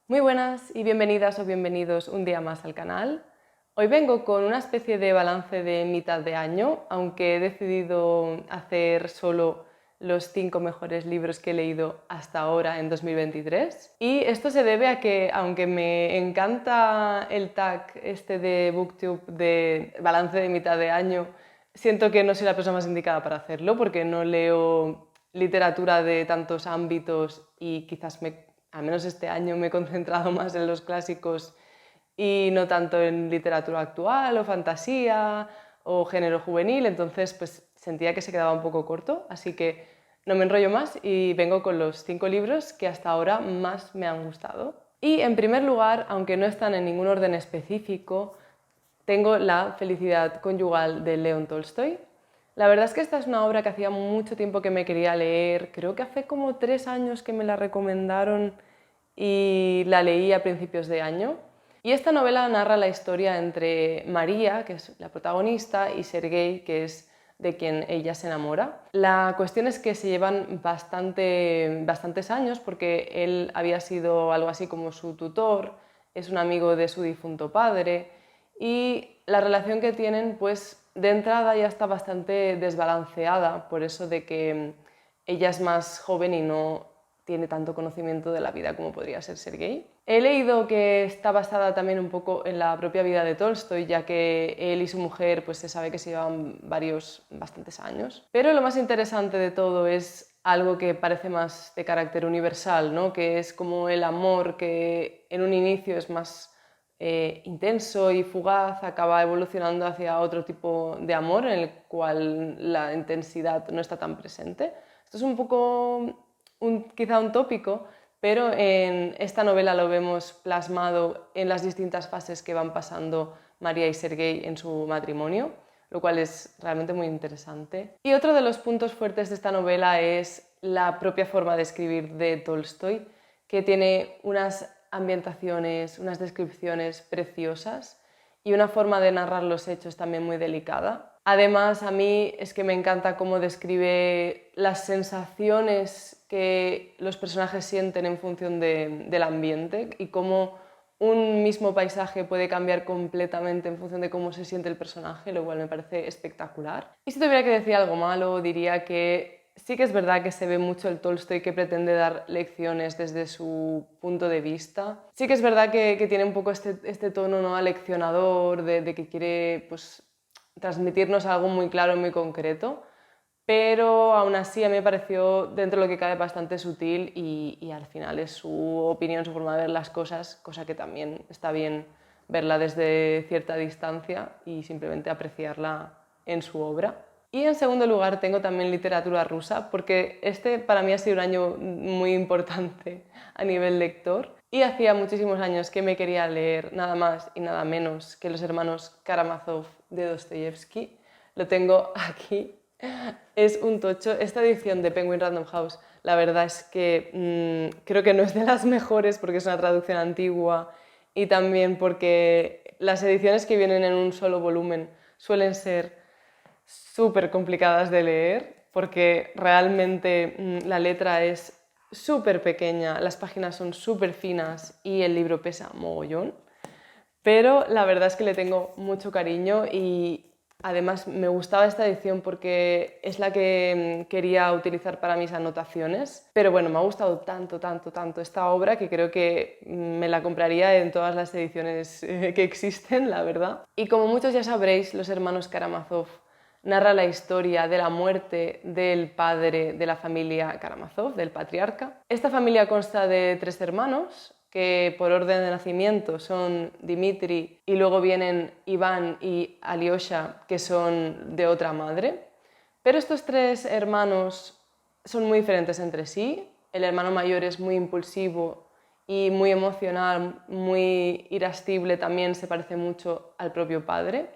Muy buenas y bienvenidas o bienvenidos un día más al canal. Hoy vengo con una especie de balance de mitad de año, aunque he decidido hacer solo los 5 mejores libros que he leído hasta ahora en 2023. Y esto se debe a que, aunque me encanta el tag este de BookTube de balance de mitad de año, siento que no soy la persona más indicada para hacerlo porque no leo literatura de tantos ámbitos y quizás al menos este año me he concentrado más en los clásicos y no tanto en literatura actual o fantasía o género juvenil, entonces pues sentía que se quedaba un poco corto, así que no me enrollo más y vengo con los 5 libros que hasta ahora más me han gustado. Y en primer lugar, aunque no están en ningún orden específico, tengo La felicidad conyugal de León Tolstoy. La verdad es que esta es una obra que hacía mucho tiempo que me quería leer, creo que hace como 3 años que me la recomendaron y la leí a principios de año. Y esta novela narra la historia entre María, que es la protagonista, y Sergei, que es de quien ella se enamora. La cuestión es que se llevan bastantes años porque él había sido algo así como su tutor, es un amigo de su difunto padre y la relación que tienen pues de entrada ya está bastante desbalanceada por eso de que ella es más joven y no tiene tanto conocimiento de la vida como podría ser Sergei. He leído que está basada también un poco en la propia vida de Tolstoy, ya que él y su mujer pues se sabe que se llevan bastantes años. Pero lo más interesante de todo es algo que parece más de carácter universal, ¿no? Que es como el amor que en un inicio es más intenso y fugaz, acaba evolucionando hacia otro tipo de amor en el cual la intensidad no está tan presente. Esto es un poco quizá un tópico, pero en esta novela lo vemos plasmado en las distintas fases que van pasando María y Sergei en su matrimonio, lo cual es realmente muy interesante. Y otro de los puntos fuertes de esta novela es la propia forma de escribir de Tolstoy, que tiene unas ambientaciones, unas descripciones preciosas y una forma de narrar los hechos también muy delicada. Además, a mí es que me encanta cómo describe las sensaciones que los personajes sienten en función del ambiente y cómo un mismo paisaje puede cambiar completamente en función de cómo se siente el personaje, lo cual me parece espectacular. Y si tuviera que decir algo malo, diría que sí que es verdad que se ve mucho el Tolstoy que pretende dar lecciones desde su punto de vista. Sí que es verdad que tiene un poco este tono, ¿no?, aleccionador, de que quiere pues, transmitirnos algo muy claro y muy concreto, pero aún así a mí me pareció dentro de lo que cabe bastante sutil y al final es su opinión, su forma de ver las cosas, cosa que también está bien verla desde cierta distancia y simplemente apreciarla en su obra. Y en segundo lugar tengo también literatura rusa, porque este para mí ha sido un año muy importante a nivel lector y hacía muchísimos años que me quería leer nada más y nada menos que Los hermanos Karamazov de Dostoyevsky. Lo tengo aquí. Es un tocho. Esta edición de Penguin Random House, la verdad es que creo que no es de las mejores porque es una traducción antigua y también porque las ediciones que vienen en un solo volumen suelen ser súper complicadas de leer porque realmente la letra es súper pequeña, las páginas son súper finas y el libro pesa mogollón. Pero la verdad es que le tengo mucho cariño y además me gustaba esta edición porque es la que quería utilizar para mis anotaciones. Pero bueno, me ha gustado tanto esta obra que creo que me la compraría en todas las ediciones que existen, la verdad. Y como muchos ya sabréis, Los hermanos Karamazov narra la historia de la muerte del padre de la familia Karamazov, del patriarca. Esta familia consta de 3 hermanos, que por orden de nacimiento son Dmitri y luego vienen Iván y Alyosha, que son de otra madre. Pero estos 3 hermanos son muy diferentes entre sí. El hermano mayor es muy impulsivo y muy emocional, muy irascible, también se parece mucho al propio padre.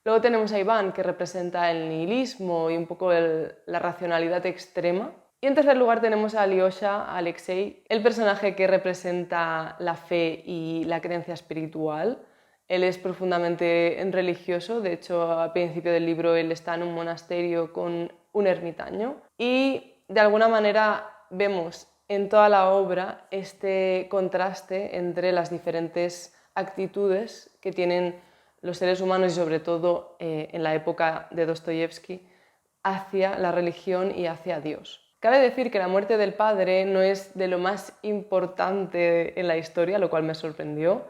Luego tenemos a Iván, que representa el nihilismo y un poco la racionalidad extrema. Y en tercer lugar tenemos a Alyosha, a Alexei, el personaje que representa la fe y la creencia espiritual. Él es profundamente religioso, de hecho al principio del libro él está en un monasterio con un ermitaño y de alguna manera vemos en toda la obra este contraste entre las diferentes actitudes que tienen los seres humanos y sobre todo en la época de Dostoyevsky hacia la religión y hacia Dios. Cabe decir que la muerte del padre no es de lo más importante en la historia, lo cual me sorprendió,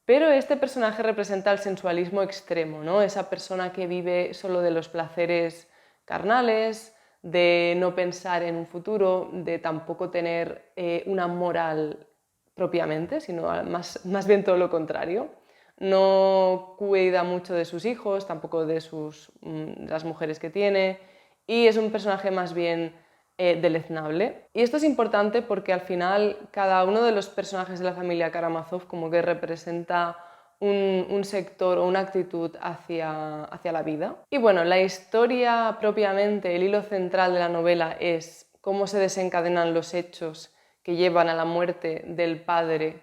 pero este personaje representa el sensualismo extremo, ¿no? Esa persona que vive solo de los placeres carnales, de no pensar en un futuro, de tampoco tener una moral propiamente, sino más bien todo lo contrario. No cuida mucho de sus hijos, tampoco de las mujeres que tiene, y es un personaje más bien deleznable. Y esto es importante porque al final cada uno de los personajes de la familia Karamazov como que representa un sector o una actitud hacia la vida. Y bueno, la historia propiamente, el hilo central de la novela es cómo se desencadenan los hechos que llevan a la muerte del padre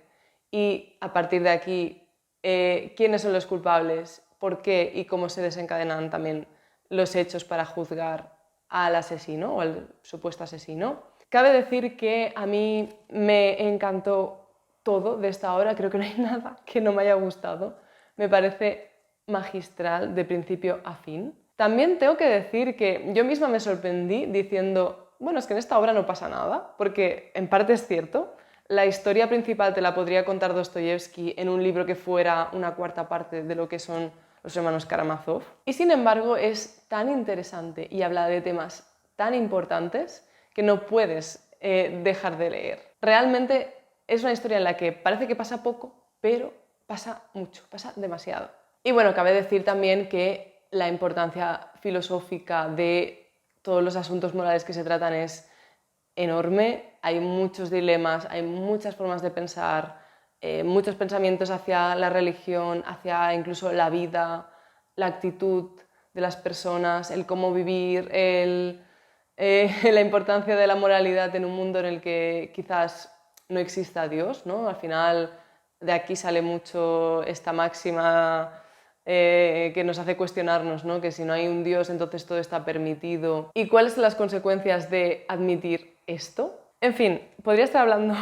y a partir de aquí quiénes son los culpables, por qué y cómo se desencadenan también los hechos para juzgar al asesino o al supuesto asesino. Cabe decir que a mí me encantó todo de esta obra, creo que no hay nada que no me haya gustado, me parece magistral de principio a fin. También tengo que decir que yo misma me sorprendí diciendo, bueno, es que en esta obra no pasa nada, porque en parte es cierto, la historia principal te la podría contar Dostoyevsky en un libro que fuera una cuarta parte de lo que son los hermanos Karamazov. Y sin embargo es tan interesante y habla de temas tan importantes que no puedes dejar de leer. Realmente es una historia en la que parece que pasa poco, pero pasa mucho, pasa demasiado. Y bueno, cabe decir también que la importancia filosófica de todos los asuntos morales que se tratan es enorme, hay muchos dilemas, hay muchas formas de pensar, muchos pensamientos hacia la religión, hacia incluso la vida, la actitud de las personas, el cómo vivir, la importancia de la moralidad en un mundo en el que quizás no exista Dios, ¿no? Al final de aquí sale mucho esta máxima que nos hace cuestionarnos, ¿no? Que si no hay un Dios entonces todo está permitido. ¿Y cuáles son las consecuencias de admitir esto? En fin, podría estar hablando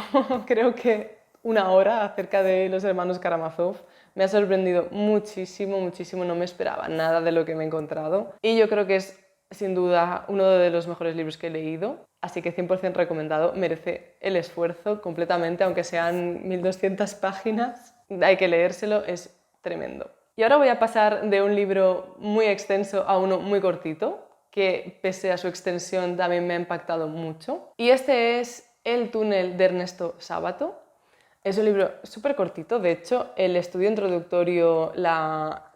creo que una hora acerca de los hermanos Karamazov. Me ha sorprendido muchísimo, muchísimo, no me esperaba nada de lo que me he encontrado y yo creo que es sin duda uno de los mejores libros que he leído, así que 100% recomendado, merece el esfuerzo completamente, aunque sean 1200 páginas, hay que leérselo, es tremendo. Y ahora voy a pasar de un libro muy extenso a uno muy cortito, que pese a su extensión también me ha impactado mucho. Y este es El túnel de Ernesto Sábato. Es un libro súper cortito, de hecho el estudio introductorio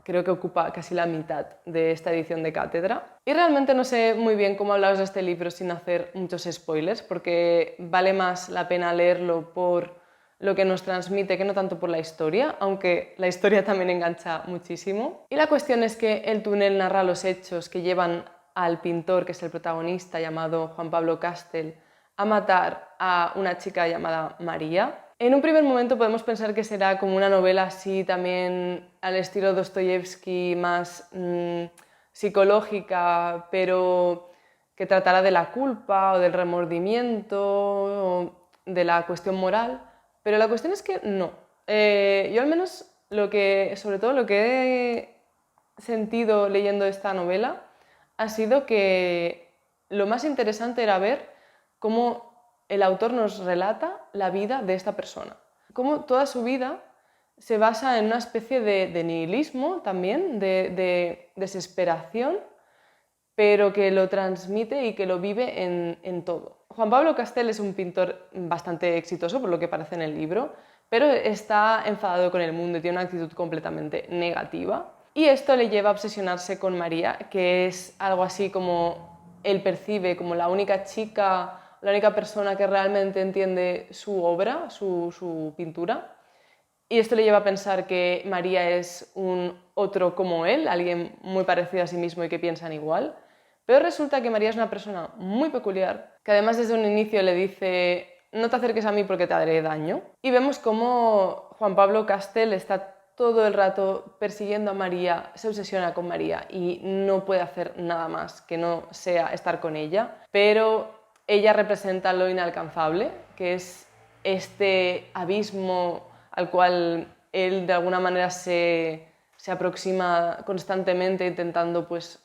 creo que ocupa casi la mitad de esta edición de cátedra. Y realmente no sé muy bien cómo hablaros de este libro sin hacer muchos spoilers, porque vale más la pena leerlo por lo que nos transmite que no tanto por la historia, aunque la historia también engancha muchísimo. Y la cuestión es que el túnel narra los hechos que llevan al pintor, que es el protagonista, llamado Juan Pablo Castel, a matar a una chica llamada María. En un primer momento podemos pensar que será como una novela así también al estilo Dostoyevsky, más psicológica, pero que tratará de la culpa o del remordimiento o de la cuestión moral, pero la cuestión es que no. Yo al menos sobre todo lo que he sentido leyendo esta novela ha sido que lo más interesante era ver cómo el autor nos relata la vida de esta persona, cómo toda su vida se basa en una especie de nihilismo también, de desesperación, pero que lo transmite y que lo vive en todo. Juan Pablo Castel es un pintor bastante exitoso, por lo que parece en el libro, pero está enfadado con el mundo y tiene una actitud completamente negativa. Y esto le lleva a obsesionarse con María, que es algo así como él percibe como la única chica, la única persona que realmente entiende su obra, su pintura. Y esto le lleva a pensar que María es un otro como él, alguien muy parecido a sí mismo y que piensan igual. Pero resulta que María es una persona muy peculiar, que además desde un inicio le dice no te acerques a mí porque te haré daño. Y vemos cómo Juan Pablo Castel está todo el rato persiguiendo a María, se obsesiona con María y no puede hacer nada más que no sea estar con ella. Pero ella representa lo inalcanzable, que es este abismo al cual él de alguna manera se aproxima constantemente intentando pues,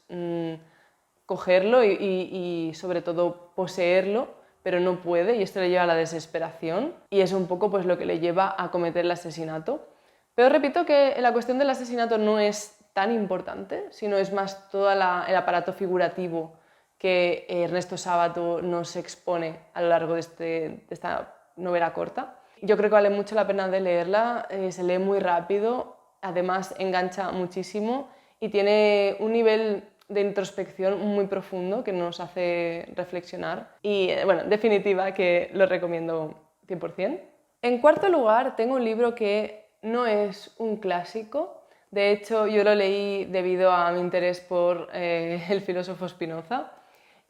cogerlo y sobre todo poseerlo, pero no puede y esto le lleva a la desesperación y es un poco pues, lo que le lleva a cometer el asesinato. Pero repito que la cuestión del asesinato no es tan importante, sino es más todo el aparato figurativo que Ernesto Sábato nos expone a lo largo de esta novela corta. Yo creo que vale mucho la pena de leerla, se lee muy rápido, además engancha muchísimo y tiene un nivel de introspección muy profundo que nos hace reflexionar y, bueno, en definitiva que lo recomiendo 100%. En cuarto lugar, tengo un libro que no es un clásico, de hecho yo lo leí debido a mi interés por el filósofo Spinoza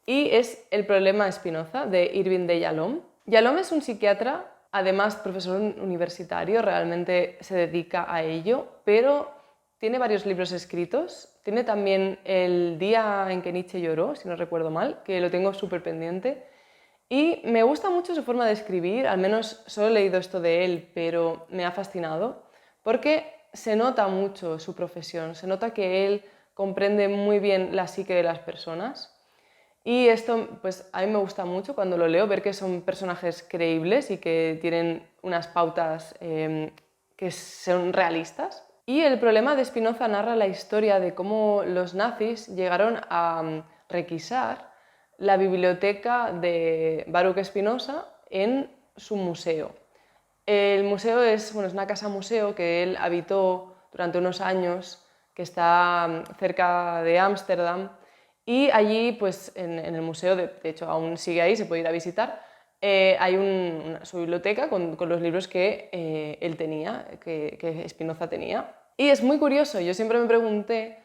y es El problema de Spinoza, de Irving de Yalom. Yalom es un psiquiatra, además profesor universitario, realmente se dedica a ello, pero tiene varios libros escritos. Tiene también El día en que Nietzsche lloró, si no recuerdo mal, que lo tengo súper pendiente. Y me gusta mucho su forma de escribir, al menos solo he leído esto de él, pero me ha fascinado, porque se nota mucho su profesión, se nota que él comprende muy bien la psique de las personas. Y esto, pues a mí me gusta mucho cuando lo leo, ver que son personajes creíbles y que tienen unas pautas que son realistas. Y el problema de Spinoza narra la historia de cómo los nazis llegaron a requisar la biblioteca de Baruch Spinoza en su museo. El museo es una casa museo que él habitó durante unos años, que está cerca de Ámsterdam, y allí, pues, en el museo, de hecho aún sigue ahí, se puede ir a visitar, hay su biblioteca con los libros que él tenía, que Spinoza tenía. Y es muy curioso, yo siempre me pregunté,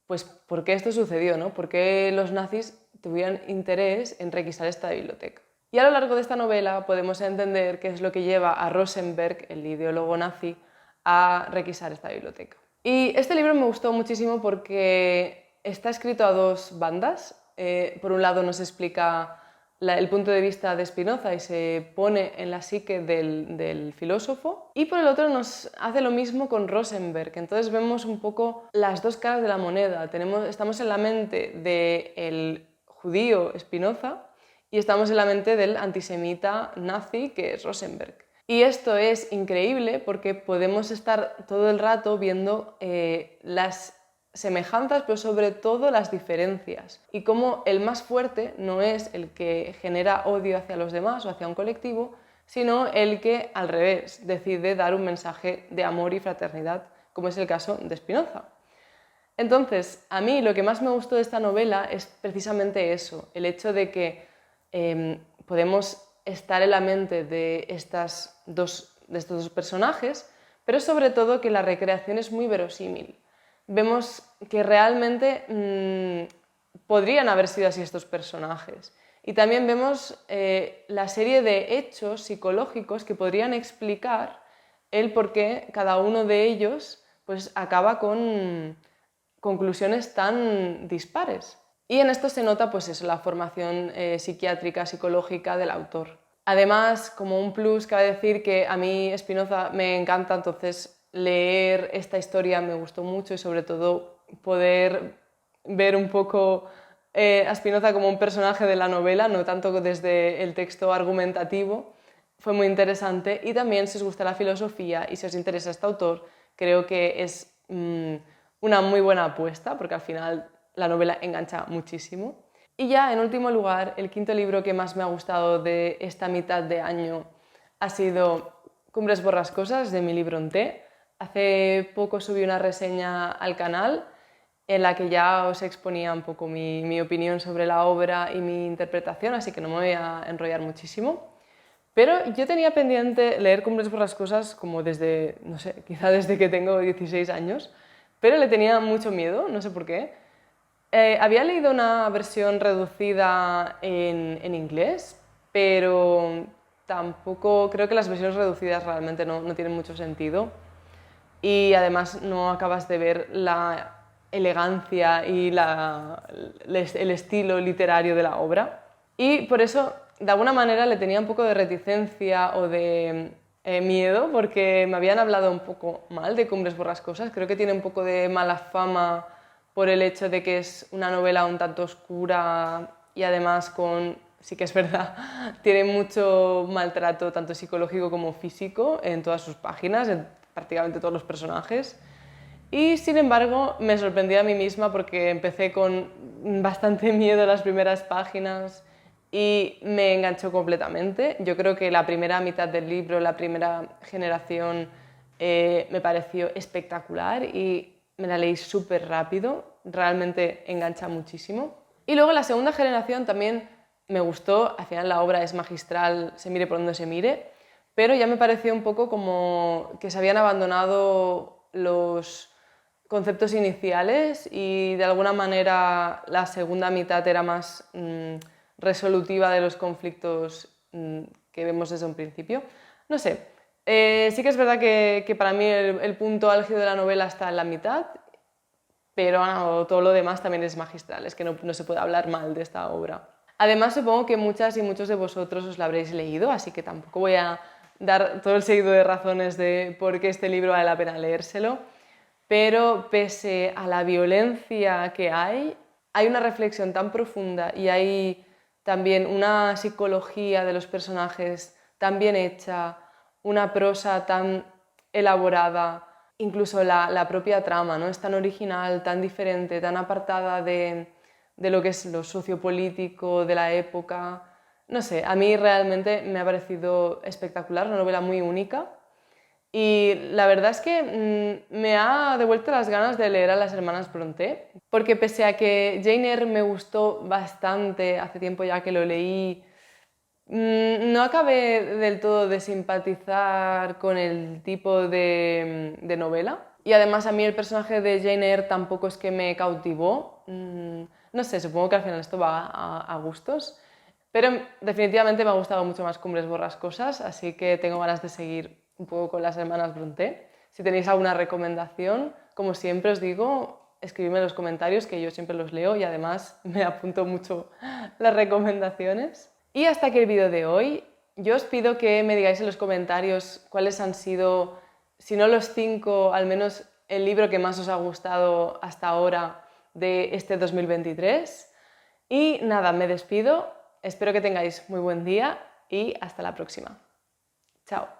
pues, ¿por qué esto sucedió, ¿no? ¿Por qué los nazis tuvieran interés en requisar esta biblioteca? Y a lo largo de esta novela podemos entender qué es lo que lleva a Rosenberg, el ideólogo nazi, a requisar esta biblioteca. Y este libro me gustó muchísimo porque está escrito a dos bandas. Por un lado nos explica el punto de vista de Spinoza y se pone en la psique del filósofo, y por el otro nos hace lo mismo con Rosenberg. Entonces vemos un poco las dos caras de la moneda. Estamos en la mente del judío Spinoza y estamos en la mente del antisemita nazi que es Rosenberg. Y esto es increíble porque podemos estar todo el rato viendo las semejanzas, pero sobre todo las diferencias, y cómo el más fuerte no es el que genera odio hacia los demás o hacia un colectivo, sino el que, al revés, decide dar un mensaje de amor y fraternidad, como es el caso de Spinoza. Entonces, a mí lo que más me gustó de esta novela es precisamente eso, el hecho de que podemos estar en la mente de estos dos personajes, pero sobre todo que la recreación es muy verosímil. Vemos que realmente podrían haber sido así estos personajes. Y también vemos la serie de hechos psicológicos que podrían explicar el por qué cada uno de ellos pues, acaba con conclusiones tan dispares. Y en esto se nota pues eso, la formación psiquiátrica, psicológica del autor. Además, como un plus, cabe decir que a mí Spinoza me encanta, entonces leer esta historia me gustó mucho y sobre todo poder ver un poco a Spinoza como un personaje de la novela, no tanto desde el texto argumentativo, fue muy interesante. Y también, si os gusta la filosofía y si os interesa este autor, creo que es una muy buena apuesta porque al final la novela engancha muchísimo. Y ya en último lugar, el quinto libro que más me ha gustado de esta mitad de año ha sido Cumbres Borrascosas, de Emily Brontë. Hace poco subí una reseña al canal en la que ya os exponía un poco mi opinión sobre la obra y mi interpretación, así que no me voy a enrollar muchísimo. Pero yo tenía pendiente leer Cumbres Borrascosas como desde, no sé, quizá desde que tengo 16 años, pero le tenía mucho miedo, no sé por qué. Había leído una versión reducida en inglés, pero tampoco creo que las versiones reducidas realmente no tienen mucho sentido. Y además no acabas de ver la elegancia y el estilo literario de la obra. Y por eso de alguna manera le tenía un poco de reticencia o de miedo porque me habían hablado un poco mal de Cumbres Borrascosas. Creo que tiene un poco de mala fama por el hecho de que es una novela un tanto oscura y además sí que es verdad, tiene mucho maltrato tanto psicológico como físico en todas sus páginas, en prácticamente todos los personajes. Y sin embargo me sorprendí a mí misma porque empecé con bastante miedo las primeras páginas y me enganchó completamente. Yo creo que la primera mitad del libro, la primera generación, me pareció espectacular y me la leí súper rápido, realmente engancha muchísimo. Y luego la segunda generación también me gustó, al final la obra es magistral, se mire por donde se mire, pero ya me pareció un poco como que se habían abandonado los conceptos iniciales y de alguna manera la segunda mitad era más resolutiva de los conflictos que vemos desde un principio. No sé, sí que es verdad que para mí el punto álgido de la novela está en la mitad, pero todo lo demás también es magistral, es que no se puede hablar mal de esta obra. Además, supongo que muchas y muchos de vosotros os la habréis leído, así que tampoco voy a dar todo el seguido de razones de por qué este libro vale la pena leérselo, pero pese a la violencia que hay una reflexión tan profunda y hay también una psicología de los personajes tan bien hecha, una prosa tan elaborada, incluso la propia trama, ¿no? Es tan original, tan diferente, tan apartada de lo que es lo sociopolítico de la época. No sé, a mí realmente me ha parecido espectacular, una novela muy única. Y la verdad es que me ha devuelto las ganas de leer a las hermanas Brontë, porque pese a que Jane Eyre me gustó bastante, hace tiempo ya que lo leí, no acabé del todo de simpatizar con el tipo de novela. Y además a mí el personaje de Jane Eyre tampoco es que me cautivó. No sé, supongo que al final esto va a gustos. Pero definitivamente me ha gustado mucho más Cumbres Borrascosas, así que tengo ganas de seguir un poco con las hermanas Brontë. Si tenéis alguna recomendación, como siempre os digo, escribidme en los comentarios que yo siempre los leo y además me apunto mucho las recomendaciones. Y hasta aquí el vídeo de hoy. Yo os pido que me digáis en los comentarios cuáles han sido, si no los 5, al menos el libro que más os ha gustado hasta ahora de este 2023. Y nada, me despido. Espero que tengáis muy buen día y hasta la próxima. Chao.